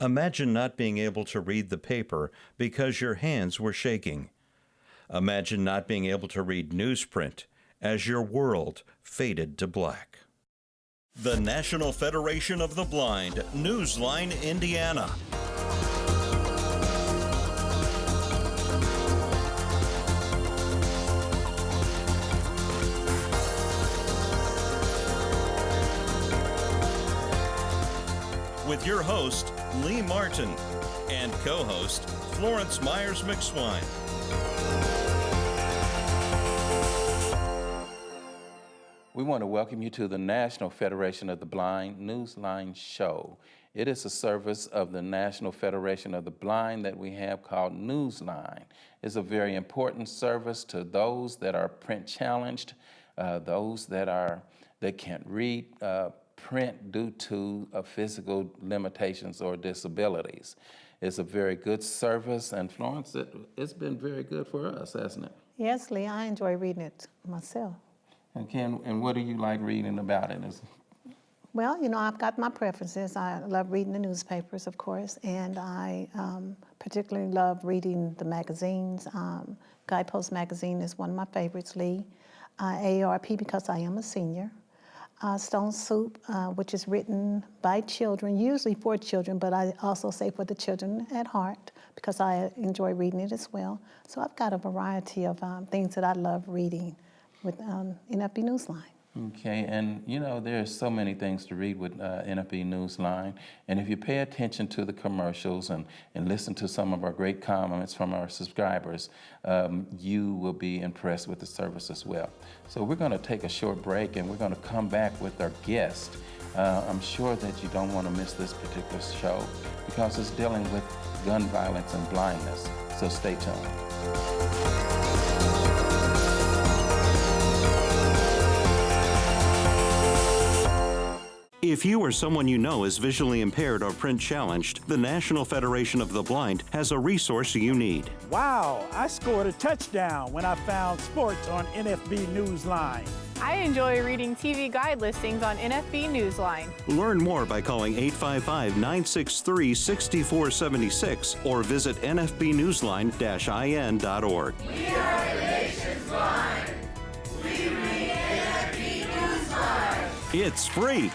Imagine not being able to read the paper because your hands were shaking. Imagine not being able to read newsprint as your world faded to black. The National Federation of the Blind, Newsline, Indiana. With your host, Lee Martin, and co-host, Florence Myers-McSwine. We want to welcome you to the National Federation of the Blind Newsline Show. It is a service of the National Federation of the Blind that we have called Newsline. It's a very important service to those that are print challenged, those that can't read print due to physical limitations or disabilities. It's a very good service, and Florence, it's been very good for us, hasn't it? Yes, Lee, I enjoy reading it myself. Okay, and what do you like reading about it? Well, you know, I've got my preferences. I love reading the newspapers, of course, and I particularly love reading the magazines. Guidepost magazine is one of my favorites, Lee. AARP, because I am a senior. Stone Soup, which is written by children, usually for children, but I also say for the children at heart, because I enjoy reading it as well. So I've got a variety of things that I love reading with NFB Newsline. Okay, and you know, there's so many things to read with NFB Newsline, and if you pay attention to the commercials and listen to some of our great comments from our subscribers, you will be impressed with the service as well. So we're going to take a short break, and we're going to come back with our guest. I'm sure that you don't want to miss this particular show because it's dealing with gun violence and blindness, so stay tuned. If you or someone you know is visually impaired or print challenged, the National Federation of the Blind has a resource you need. Wow, I scored a touchdown when I found sports on NFB Newsline. I enjoy reading TV guide listings on NFB Newsline. Learn more by calling 855-963-6476 or visit nfbnewsline-in.org. We are the nation's blind. We read NFB Newsline. It's free.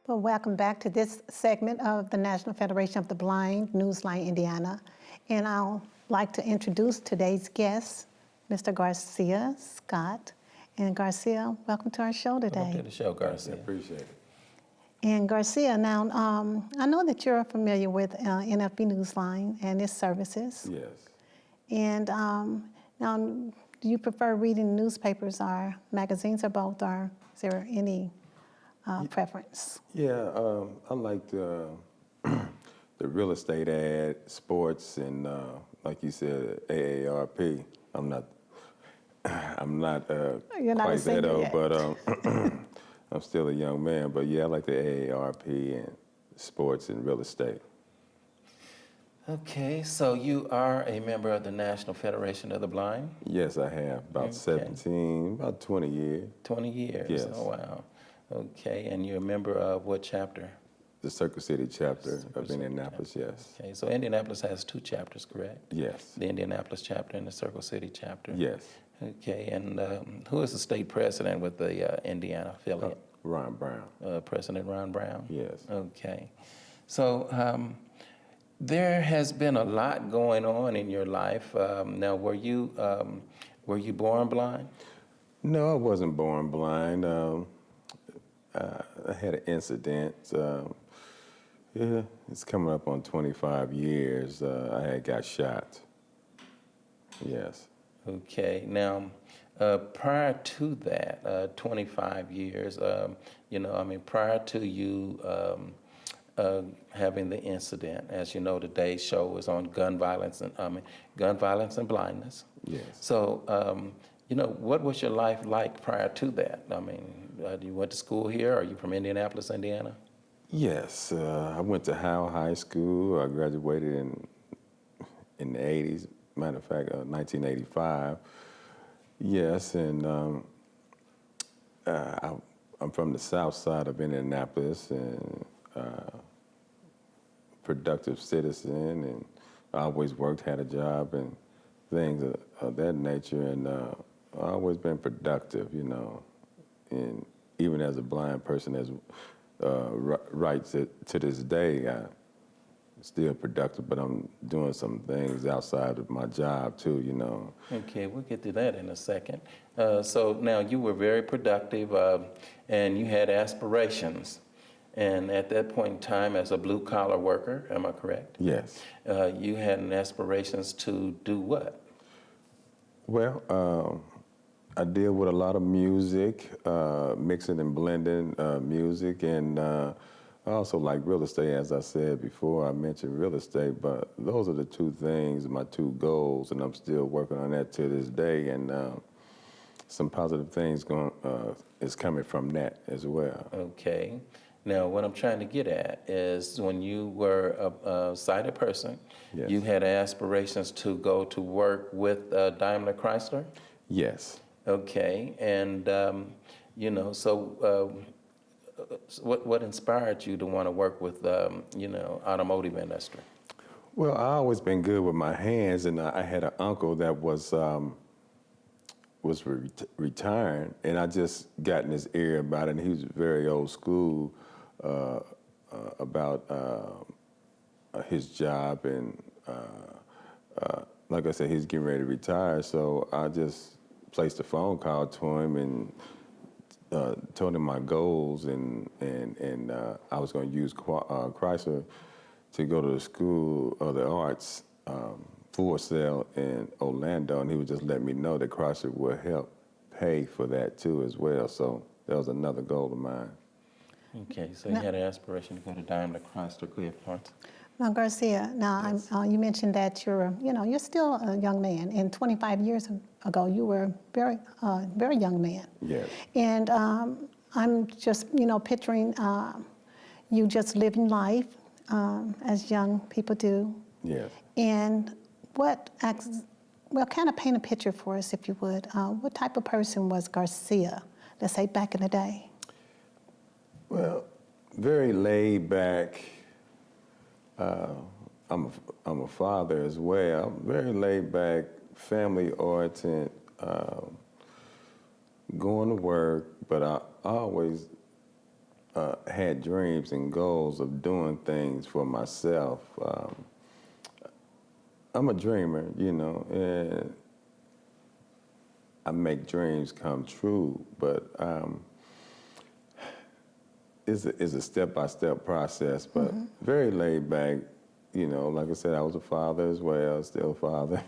Well, welcome back to this segment of the National Federation of the Blind, Newsline, Indiana. And I'll like to introduce today's guest, Mr. Garcia Scott. And Garcia, welcome to our show today. Welcome to the show, Garcia. I appreciate it. And Garcia, now, I know that you're familiar with NFB Newsline and its services. Yes. And now, do you prefer reading newspapers or magazines or both, or is there any preference? Yeah, I like the real estate ad, sports, and like you said, AARP. I'm not You're not quite a senior that old, yet. but I'm still a young man. But yeah, I like the AARP and sports and real estate. Okay, so you are a member of the National Federation of the Blind? Yes, I have. About 20 years. 20 years? Yes. Oh, wow. Okay, and you're a member of what chapter? The Circle City chapter of Indianapolis, yes. Okay, so Indianapolis has two chapters, correct? Yes. The Indianapolis chapter and the Circle City chapter? Yes. Okay, and who is the state president with the Indiana affiliate? Ron Brown. President Ron Brown? Yes. Okay. So there has been a lot going on in your life. Now, were you born blind? No, I wasn't born blind. I had an incident. Yeah, it's coming up on 25 years. I had got shot. Yes. Okay. Now, prior to that, 25 years, prior to you having the incident, as you know, today's show is on gun violence and blindness. Yes. So, what was your life like prior to that? You went to school here? Are you from Indianapolis, Indiana? Yes, I went to Howell High School. I graduated in the 80s. Matter of fact, 1985. Yes, and I'm from the south side of Indianapolis, and productive citizen, and I always worked, had a job, and things of that nature, and I've always been productive, you know, and even as a blind person, as right to this day, I'm still productive, but I'm doing some things outside of my job too, you know. Okay, we'll get to that in a second. So now you were very productive and you had aspirations. And at that point in time, as a blue-collar worker, am I correct? Yes. You had aspirations to do what? Well, I deal with a lot of music, mixing and blending music, and I also like real estate. As I said before, I mentioned real estate, but those are the two things, my two goals, and I'm still working on that to this day, and some positive things is coming from that as well. Okay. Now, what I'm trying to get at is when you were a sighted person, Yes. you had aspirations to go to work with Daimler Chrysler? Yes. Okay, and you know, so what inspired you to want to work with you know, automotive industry? Well, I always been good with my hands, and I had an uncle that was retiring, and I just got in his ear about it, and he was very old school about his job, and like I said, he's getting ready to retire, so I just placed a phone call to him and told him my goals, and I was going to use Chrysler to go to the School of the Arts Full Sail in Orlando, and he would just let me know that Chrysler would help pay for that too as well. So that was another goal of mine. Okay, so you had an aspiration to go to Daimler Chrysler. Go ahead, Florence. Now, Garcia, now you mentioned that you're still a young man, and 25 years ago you were very young man. Yes. And I'm just, picturing you just living life as young people do. Yes. And kind of paint a picture for us, if you would. What type of person was Garcia, let's say back in the day? Well, very laid back. I'm a father as well. Very laid back, family oriented, going to work, but I always had dreams and goals of doing things for myself. I'm a dreamer, and I make dreams come true, but it's a step-by-step process, but very laid back. Like I said, I was a father as well, still a father,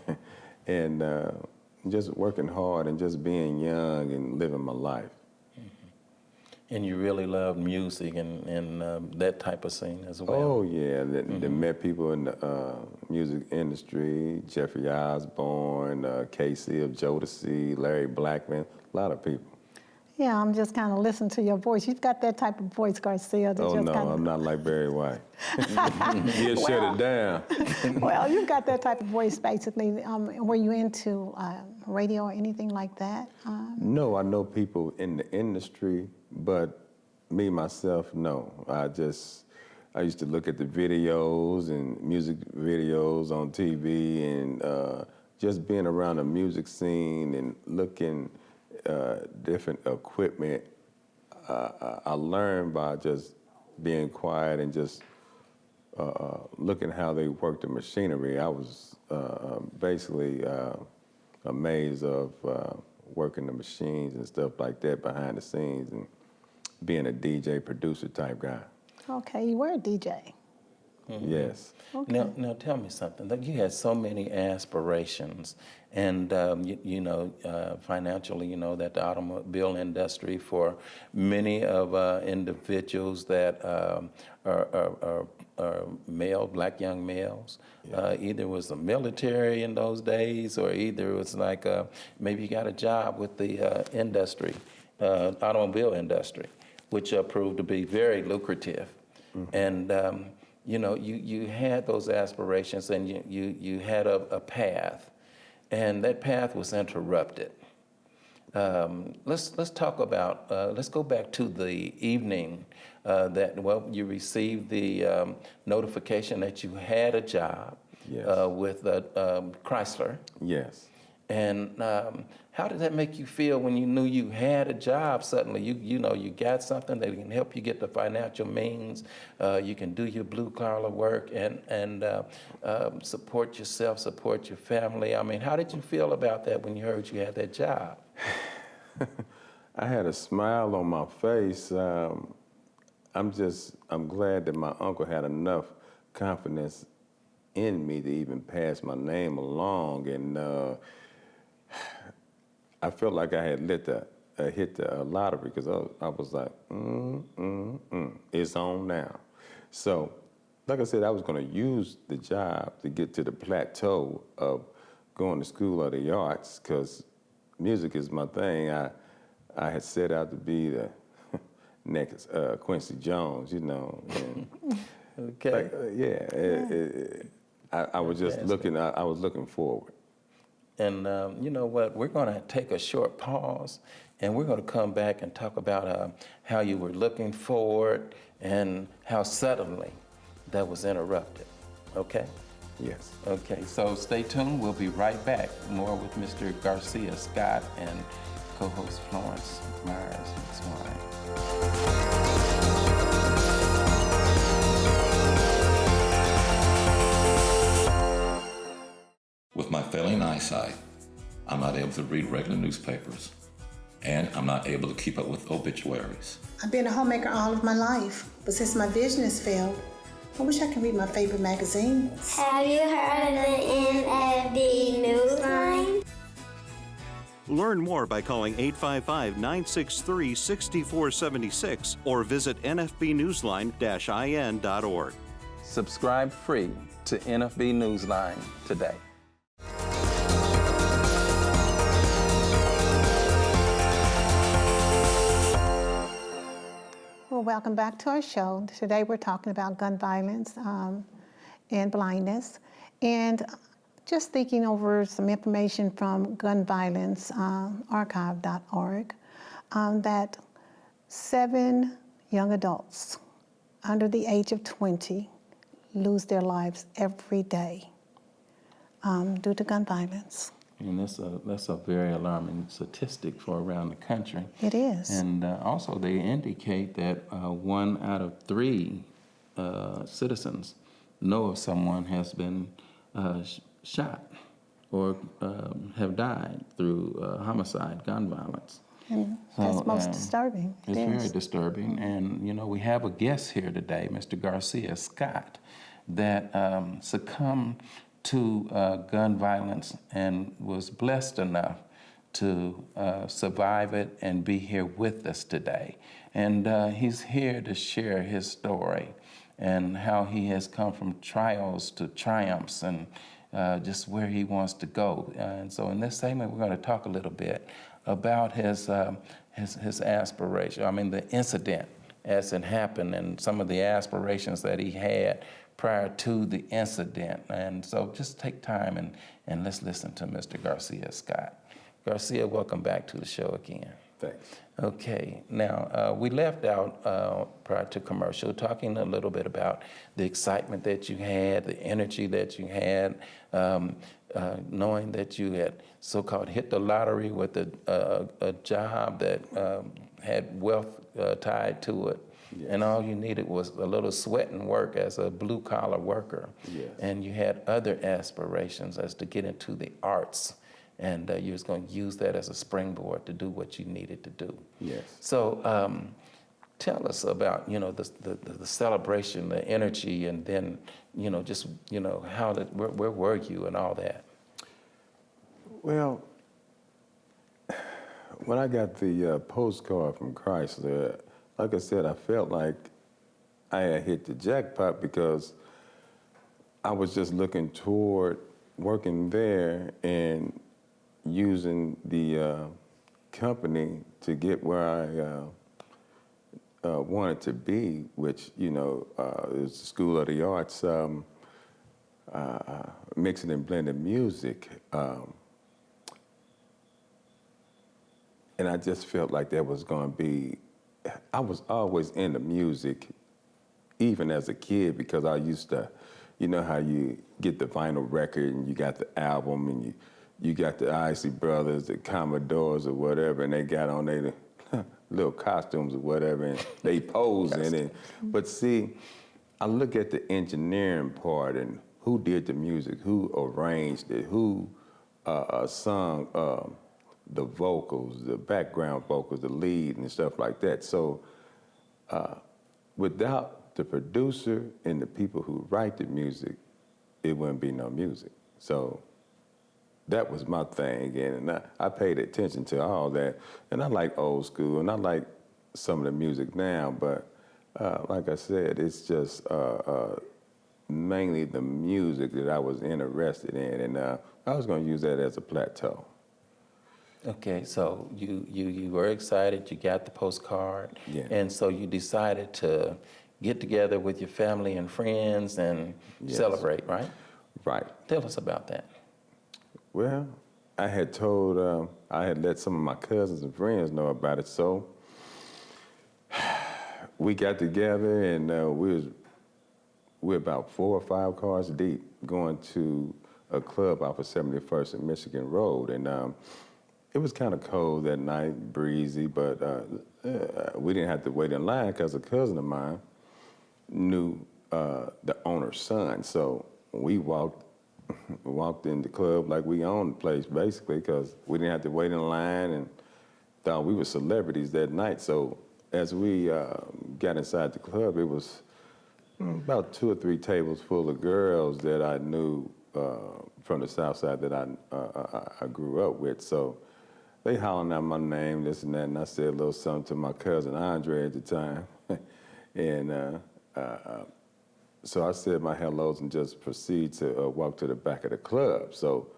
and just working hard and just being young and living my life. And you really loved music and that type of scene as well? Oh, yeah. They met people in the music industry, Jeffrey Osborne, Casey of Jodeci, Larry Blackmon, a lot of people. Yeah, I'm just kind of listening to your voice. You've got that type of voice, Garcia. Oh, no, I'm not like Barry White. He'll shut it down. Well, you've got that type of voice, basically. Were you into radio or anything like that? No, I know people in the industry, but me, myself, no. I used to look at the videos and music videos on TV and just being around the music scene and looking different equipment. I learned by just being quiet and just looking how they work the machinery. I was basically amazed of working the machines and stuff like that behind the scenes and being a DJ producer type guy. Okay, you were a DJ. Yes. Okay. Now tell me something. That you had so many aspirations, and financially, that the automobile industry for many of individuals that are male, black young males, either was the military in those days, or either it was like maybe you got a job with the industry, automobile industry, which proved to be very lucrative, and. You had those aspirations, and you had a path, and that path was interrupted. let's talk about, let's go back to the evening you received the notification that you had a job Yes. with Chrysler. Yes. And how did that make you feel when you knew you had a job suddenly? You know you got something that can help you get the financial means. You can do your blue collar work and support yourself, support your family. I mean, how did you feel about that when you heard you had that job? I had a smile on my face. I'm glad that my uncle had enough confidence in me to even pass my name along, and I felt like I had hit the lottery, because I was like, it's on now. So, like I said, I was going to use the job to get to the plateau of going to School of the Arts, because music is my thing. I had set out to be the next Quincy Jones, you know. And Okay. I was just looking. I was looking forward. And you know what? We're going to take a short pause, and we're going to come back and talk about how you were looking forward and how suddenly that was interrupted. Okay? Yes. Okay, so stay tuned. We'll be right back. More with Mr. Garcia Scott and co-host Florence Myers Swine. With my failing eyesight, I'm not able to read regular newspapers, and I'm not able to keep up with obituaries. I've been a homemaker all of my life, but since my vision has failed, I wish I could read my favorite magazines. Have you heard of the NFB Newsline? Learn more by calling 855-963-6476 or visit nfbnewsline-in.org. Subscribe free to NFB Newsline today. Well, welcome back to our show. Today we're talking about gun violence and blindness. And just thinking over some information from gunviolencearchive.org, that 7 young adults under the age of 20 lose their lives every day due to gun violence. And that's a very alarming statistic for around the country. It is. And also they indicate that 1 out of 3 citizens know of someone has been shot or have died through homicide, gun violence. And that's most disturbing. It's very disturbing. And, you know, we have a guest here today, Mr. Garcia Scott, that succumbed to gun violence and was blessed enough to survive it and be here with us today. And he's here to share his story and how he has come from trials to triumphs and just where he wants to go. And so in this segment, we're going to talk a little bit about his aspiration. I mean, the incident as it happened and some of the aspirations that he had prior to the incident. And so just take time and let's listen to Mr. Garcia Scott. Garcia, welcome back to the show again. Thanks. Okay, now we left out prior to commercial talking a little bit about the excitement that you had, the energy that you had, knowing that you had so-called hit the lottery with a job that had wealth tied to it. Yes. And all you needed was a little sweat and work as a blue-collar worker. Yes. And you had other aspirations as to get into the arts, and you was going to use that as a springboard to do what you needed to do. Yes. So tell us about, you know, the celebration, the energy, and then, you know, just, you know, where were you and all that? Well, when I got the postcard from Chrysler, like I said, I felt like I had hit the jackpot because I was just looking toward working there and using the company to get where I wanted to be, which, you know, is the School of the Arts, mixing and blending music. And I just felt like that was going to be, I was always into music, even as a kid, because I used to, you know how you get the vinyl record and you got the album and you got the Isley Brothers, the Commodores or whatever, and they got on their little costumes or whatever, and they pose in it. But see, I look at the engineering part and who did the music, who arranged it, who sung the vocals, the background vocals, the lead and stuff like that. So without the producer and the people who write the music, it wouldn't be no music. So that was my thing, and I paid attention to all that. And I like old school, and I like some of the music now, but like I said, it's just mainly the music that I was interested in, and I was going to use that as a plateau. Okay, so you were excited, you got the postcard, Yeah. and so you decided to get together with your family and friends and celebrate, right? Right. Tell us about that. Well, I had told, I had let some of my cousins and friends know about it, so we got together and we're about 4 or 5 cars deep going to a club off of 71st and Michigan Road, and it was kind of cold that night, breezy, but we didn't have to wait in line because a cousin of mine knew the owner's son, so we walked in the club like we owned the place, basically, because we didn't have to wait in line and thought we were celebrities that night. So as we got inside the club, it was about 2 or 3 tables full of girls that I knew from the South Side that I grew up with. So they hollering out my name, this and that, and I said a little something to my cousin Andre at the time. And so I said my hellos and just proceed to walk to the back of the club. So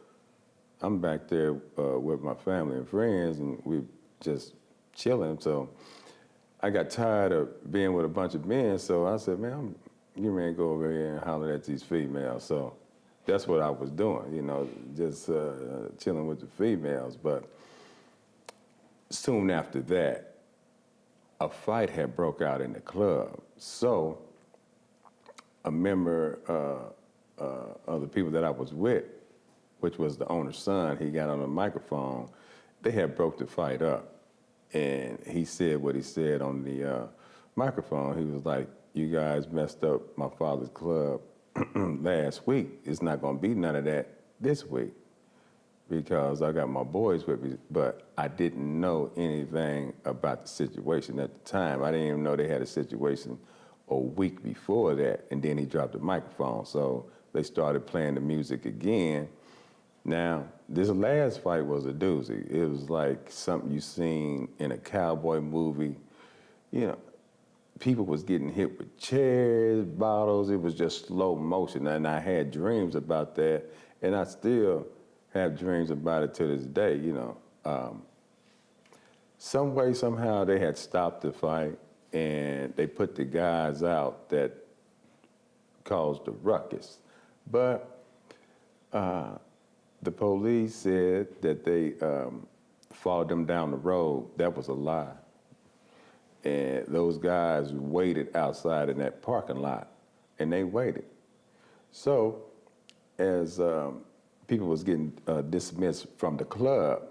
I'm back there with my family and friends, and we just chilling. So I got tired of being with a bunch of men, so I said, man, you man go over here and holler at these females. So that's what I was doing, you know, just chilling with the females. But soon after that, a fight had broke out in the club. So a member of the people that I was with, which was the owner's son, he got on the microphone. They had broke the fight up, and he said what he said on the microphone. He was like, you guys messed up my father's club last week. It's not gonna be none of that this week because I got my boys with me, but I didn't know anything about the situation at the time. I didn't even know they had a situation a week before that, and then he dropped the microphone. So they started playing the music again. Now, this last fight was a doozy. It was like something you seen in a cowboy movie. You know, people was getting hit with chairs, bottles. It was just slow motion, and I had dreams about that, and I still have dreams about it to this day, you know. Some way, somehow, they had stopped the fight, and they put the guys out that caused the ruckus. But the police said that they followed them down the road. That was a lie. And those guys waited outside in that parking lot, and they waited. So as people was getting dismissed from the club,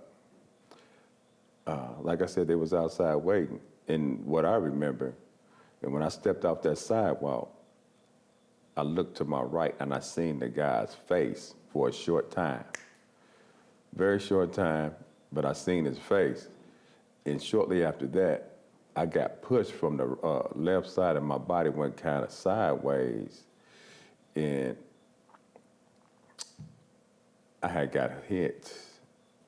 like I said, they was outside waiting. And what I remember, and when I stepped off that sidewalk, I looked to my right and I seen the guy's face for a short time. Very short time, but I seen his face. And shortly after that, I got pushed from the left side and my body went kind of sideways. And I had got hit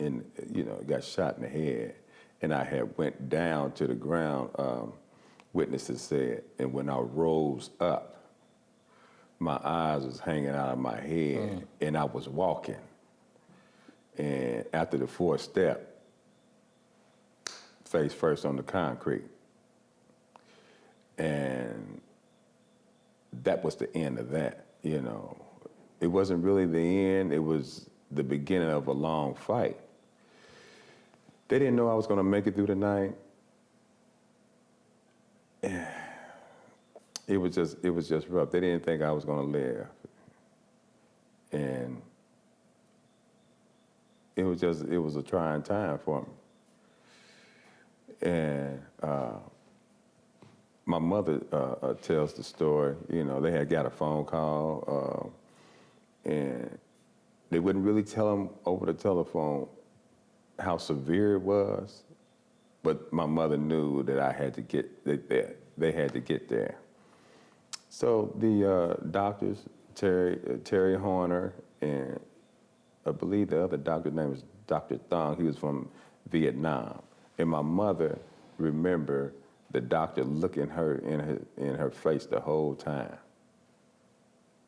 and, you know, got shot in the head. And I had went down to the ground, witnesses said. And when I rose up, my eyes was hanging out of my head and I was walking. And after the 4th step, face first on the concrete. And that was the end of that, you know. It wasn't really the end, it was the beginning of a long fight. They didn't know I was going to make it through the night. It was just rough. They didn't think I was going to live. And it was a trying time for me. And my mother tells the story. You know, they had got a phone call, and they wouldn't really tell them over the telephone how severe it was, but my mother knew that I had to get there. They had to get there. So the doctors, Terry Horner, and I believe the other doctor's name was Dr. Thong. He was from Vietnam. And my mother remembered the doctor looking her in her face the whole time.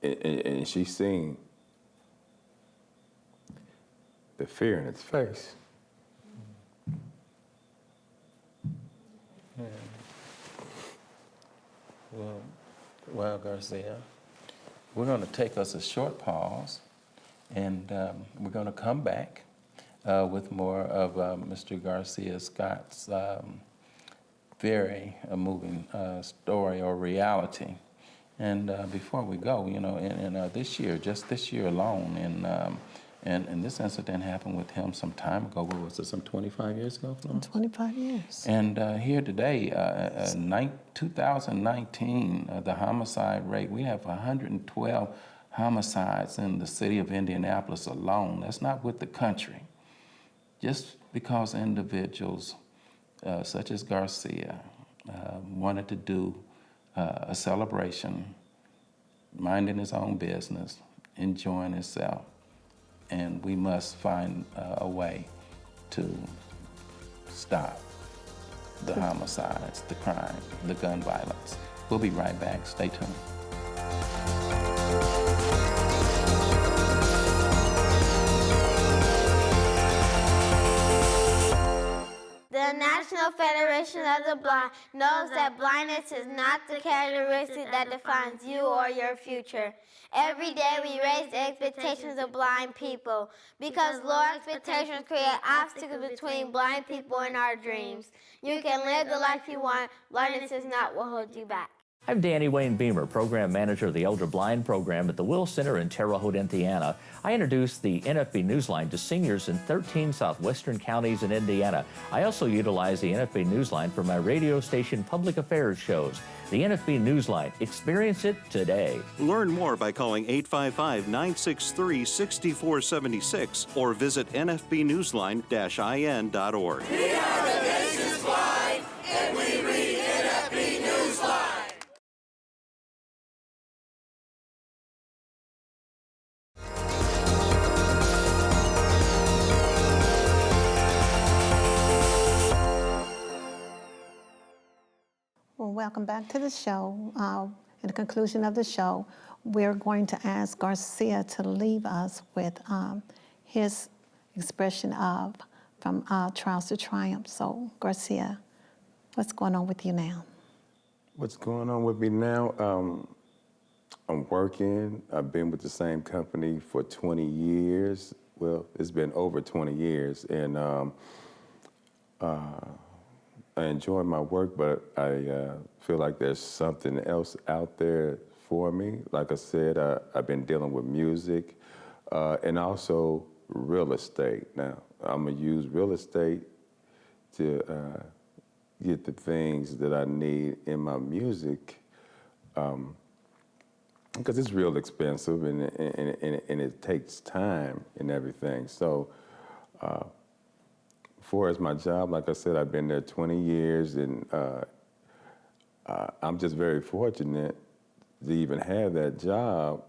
And she seen the fear in its face. Yeah. Well, Garcia, we're going to take us a short pause, and we're going to come back with more of Mr. Garcia Scott's very moving story or reality. And before we go, you know, in this year, just this year alone, and this incident happened with him some time ago. What was it, some 25 years ago, Florence? 25 years. And here today, 2019, the homicide rate, we have 112 homicides in the city of Indianapolis alone. That's not with the country. Just because individuals such as Garcia wanted to do a celebration, minding his own business, enjoying himself. And we must find a way to stop the homicides, the crime, the gun violence. We'll be right back. Stay tuned. The National Federation of the Blind knows that blindness is not the characteristic that defines you or your future. Every day we raise the expectations of blind people because low expectations create obstacles between blind people and our dreams. You can live the life you want. Blindness is not what holds you back. I'm Danny Wayne Beamer, Program Manager of the Elder Blind Program at the Will Center in Terre Haute, Indiana. I introduce the NFB Newsline to seniors in 13 southwestern counties in Indiana. I also utilize the NFB Newsline for my radio station public affairs shows. The NFB Newsline. Experience it today. Learn more by calling 855-963-6476 or visit nfbnewsline-in.org. We are the nation's blind, and we read NFB Newsline. Well, welcome back to the show. In the conclusion of the show, we're going to ask Garcia to leave us with his expression of from Trials to Triumph. So, Garcia, what's going on with you now? What's going on with me now? I'm working. I've been with the same company for 20 years. Well, it's been over 20 years, and I enjoy my work, but I feel like there's something else out there for me. Like I said, I've been dealing with music and also real estate. Now, I'm gonna use real estate to get the things that I need in my music because it's real expensive and it takes time and everything. So, far as my job, like I said, I've been there 20 years, and I'm just very fortunate to even have that job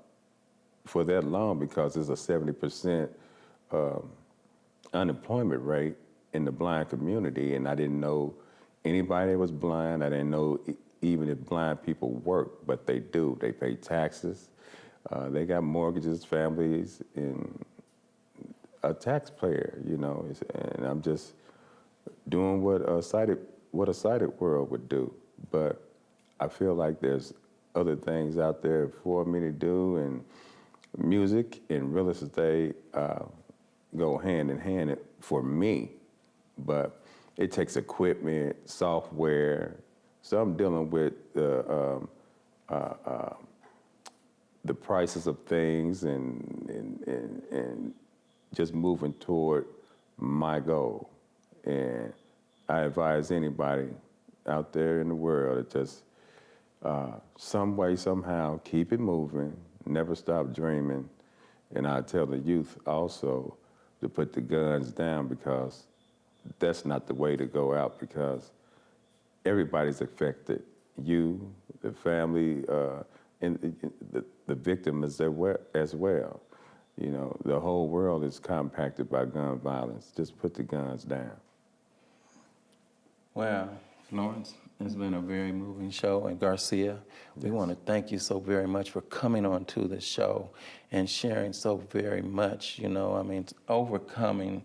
for that long because there's a 70% unemployment rate in the blind community, and I didn't know anybody that was blind. I didn't know even if blind people work, but they do. They pay taxes. They got mortgages, families, and a taxpayer, you know, and I'm just doing what a sighted world would do. But I feel like there's other things out there for me to do, and music and real estate go hand in hand for me. but it takes equipment, software. So I'm dealing with the prices of things and just moving toward my goal. And I advise anybody out there in the world to just some way, somehow, keep it moving, never stop dreaming. And I tell the youth also to put the guns down, because that's not the way to go out, because everybody's affected. You, the family, and the victim as well. You know, the whole world is compacted by gun violence. Just put the guns down. Well, Florence, it's been a very moving show. And Garcia, we want to thank you so very much for coming on to the show and sharing so very much, you know, I mean, overcoming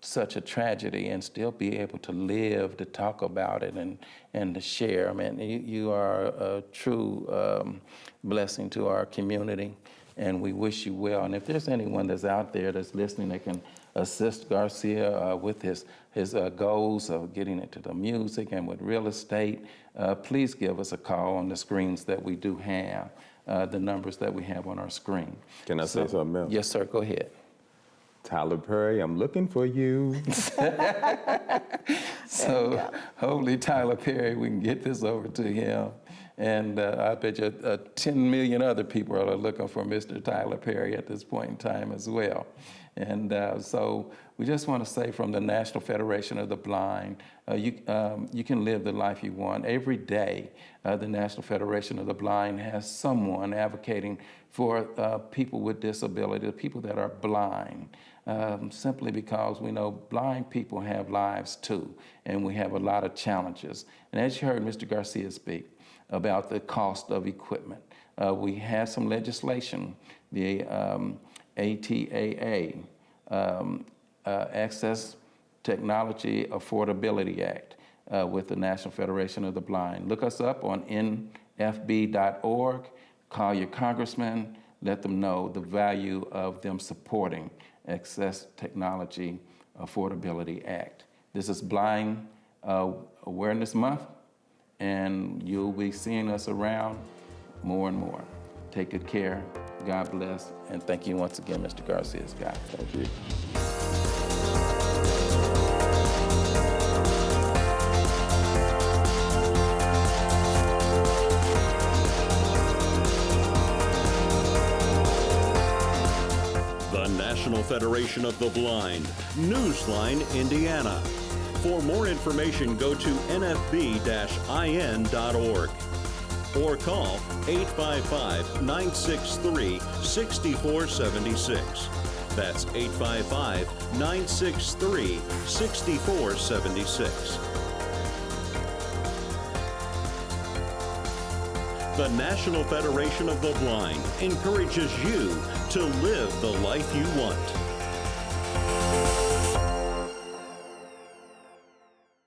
such a tragedy and still be able to live, to talk about it and to share. I mean, you are a true blessing to our community, and we wish you well. And if there's anyone that's out there that's listening that can assist Garcia with his goals of getting into the music and with real estate, please give us a call on the screens that we do have, the numbers that we have on our screen. Can I say something else? Yes, sir, go ahead. Tyler Perry, I'm looking for you. So hopefully Tyler Perry, we can get this over to him. And I bet you 10 million other people are looking for Mr. Tyler Perry at this point in time as well. And so we just want to say from the National Federation of the Blind, you can live the life you want. Every day, the National Federation of the Blind has someone advocating for people with disability, people that are blind, simply because we know blind people have lives too, and we have a lot of challenges. And as you heard Mr. Garcia speak about the cost of equipment, we have some legislation, the ATAA, Access Technology Affordability Act, with the National Federation of the Blind. Look us up on nfb.org, call your congressman, let them know the value of them supporting Access Technology Affordability Act. This is Blind Awareness Month, and you'll be seeing us around more and more. Take good care. God bless. And thank you once again, Mr. Garcia Scott. Thank you. The National Federation of the Blind, Newsline, Indiana. For more information, go to nfb-in.org or call 855-963-6476. That's 855-963-6476. The National Federation of the Blind encourages you to live the life you want.